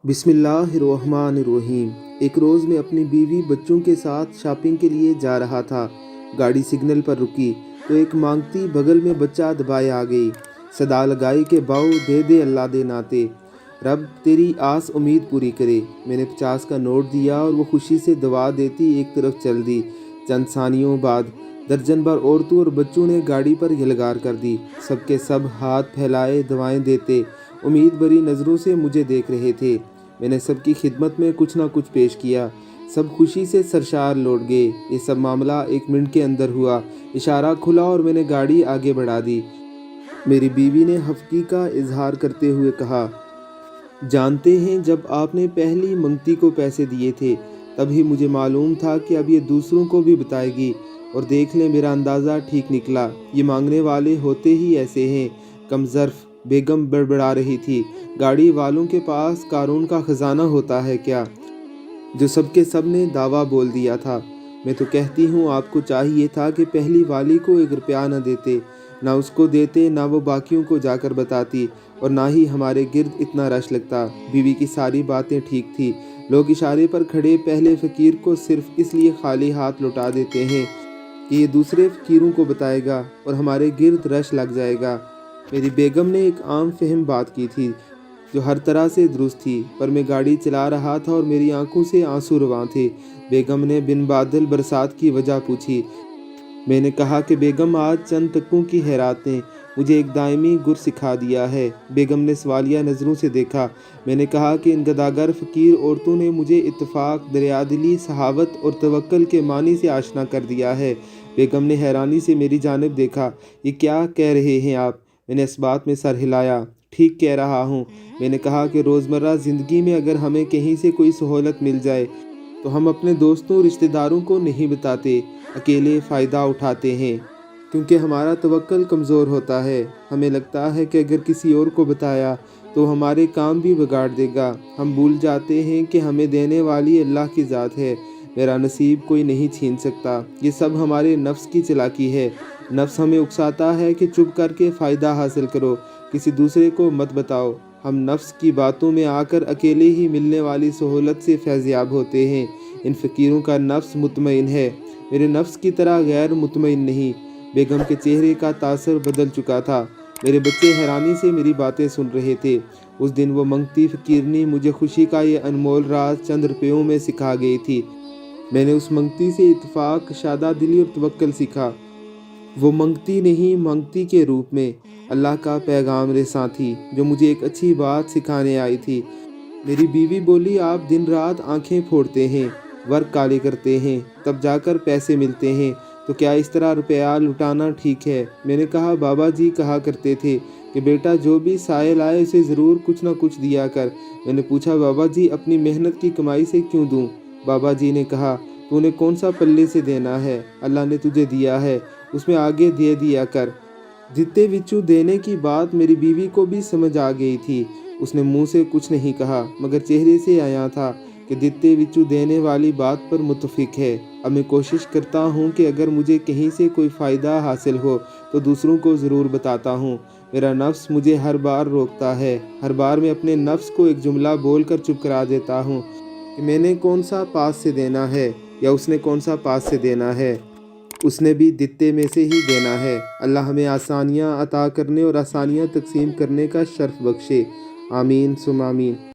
बिस्मिल्लाहिर्रहमानिर्रहीम। एक रोज़ मैं अपनी बीवी बच्चों के साथ शॉपिंग के लिए जा रहा था। गाड़ी सिग्नल पर रुकी तो एक मांगती बगल में बच्चा दबाए आ गई। सदा लगाई के बाऊ दे दे अल्लाह दे नाते, रब तेरी आस उम्मीद पूरी करे। मैंने 50 का नोट दिया और वो खुशी से दवा देती एक तरफ चल दी। चंद सानियों बाद दर्जन भर औरतों और बच्चों ने गाड़ी पर यलगार कर दी। सबके सब हाथ फैलाए दवाएं देते उम्मीद भरी नज़रों से मुझे देख रहे थे। मैंने सबकी खिदमत में कुछ ना कुछ पेश किया। सब खुशी से सरशार लौट गए। ये सब मामला 1 मिनट के अंदर हुआ। इशारा खुला और मैंने गाड़ी आगे बढ़ा दी। मेरी बीवी ने हफ्की का इजहार करते हुए कहा, जानते हैं जब आपने पहली मंगती को पैसे दिए थे तभी मुझे मालूम था कि अब ये दूसरों को भी बताएगी, और देख लें मेरा अंदाज़ा ठीक निकला। ये मांगने वाले होते ही ऐसे हैं। कमज़र्फ बेगम बड़बड़ा रही थी, गाड़ी वालों के पास कारून का खजाना होता है क्या, जो सबके सब ने दावा बोल दिया था। मैं तो कहती हूँ आपको चाहिए था कि पहली वाली को 1 रुपया न देते, ना उसको देते, ना वो बाकियों को जाकर बताती, और ना ही हमारे गिर्द इतना रश लगता। बीवी की सारी बातें ठीक थी। लोग इशारे पर खड़े पहले फ़कीर को सिर्फ इसलिए खाली हाथ लौटा देते हैं कि ये दूसरे फ़कीरों को बताएगा और हमारे गिर्द रश लग जाएगा। मेरी बेगम ने एक आम फहम बात की थी जो हर तरह से दुरुस्त थी, पर मैं गाड़ी चला रहा था और मेरी आंखों से आंसू रवां थे। बेगम ने बिन बादल बरसात की वजह पूछी। मैंने कहा कि बेगम आज चंद तकों की हैरात ने मुझे एक दायमी गुर सिखा दिया है। बेगम ने सवालिया नज़रों से देखा। मैंने कहा कि इन गदागर फ़कीर औरतों ने मुझे इत्तफ़ाक, दरियादिली, सहावत और तवक्ल के मानी से आशना कर दिया है। बेगम ने हैरानी से मेरी जानिब देखा। ये क्या कह रहे हैं आप? मैंने इस बात में सर हिलाया। ठीक कह रहा हूँ। मैंने कहा कि रोज़मर्रा ज़िंदगी में अगर हमें कहीं से कोई सहूलत मिल जाए तो हम अपने दोस्तों रिश्तेदारों को नहीं बताते, अकेले फ़ायदा उठाते हैं, क्योंकि हमारा तवक्ल कमज़ोर होता है। हमें लगता है कि अगर किसी और को बताया तो हमारे काम भी बिगाड़ देगा। हम भूल जाते हैं कि हमें देने वाली अल्लाह की ज़ात है। मेरा नसीब कोई नहीं छीन सकता। ये सब हमारे नफ्स की चालाकी है। नफ्स हमें उकसाता है कि चुप करके फ़ायदा हासिल करो, किसी दूसरे को मत बताओ। हम नफ्स की बातों में आकर अकेले ही मिलने वाली सहूलत से फैज़याब होते हैं। इन फ़कीरों का नफ्स मुतमईन है, मेरे नफ्स की तरह गैर मुतमईन नहीं। बेगम के चेहरे का तासर बदल चुका था। मेरे बच्चे हैरानी से मेरी बातें सुन रहे थे। उस दिन वो मंगती फ़कीरनी मुझे खुशी का ये अनमोल राज चंद रुपयों में सिखा गई थी। मैंने उस मंगती से इत्तफ़ाक, शादादिली और तवक्ल सीखा। वो मंगती नहीं, मांगती के रूप में अल्लाह का पैगाम रेसां थी, जो मुझे एक अच्छी बात सिखाने आई थी। मेरी बीवी बोली, आप दिन रात आंखें फोड़ते हैं, वर्क काले करते हैं, तब जाकर पैसे मिलते हैं, तो क्या इस तरह रुपया लुटाना ठीक है? मैंने कहा, बाबा जी कहा करते थे कि बेटा जो भी सायल आए उसे ज़रूर कुछ ना कुछ दिया कर। मैंने पूछा, बाबा जी अपनी मेहनत की कमाई से क्यों दूँ? बाबा जी ने कहा, तूने कौन सा पल्ले से देना है, अल्लाह ने तुझे दिया है, उसमें आगे दे दिया कर। जितने विचू देने की बात मेरी बीवी को भी समझ आ गई थी। उसने मुंह से कुछ नहीं कहा, मगर चेहरे से आया था कि दित्ते विचू देने वाली बात पर मुतफिक है। अब मैं कोशिश करता हूँ कि अगर मुझे कहीं से कोई फ़ायदा हासिल हो तो दूसरों को ज़रूर बताता हूँ। मेरा नफ्स मुझे हर बार रोकता है। हर बार मैं अपने नफ्स को एक जुमला बोल कर चुप करा देता हूँ कि मैंने कौन सा पास से देना है या उसने कौन सा पास से देना है। उसने भी दित्ते में से ही देना है। अल्लाह हमें आसानियाँ अता करने और आसानियाँ तकसीम करने का शर्फ बख्शे। आमीन सुम आमीन।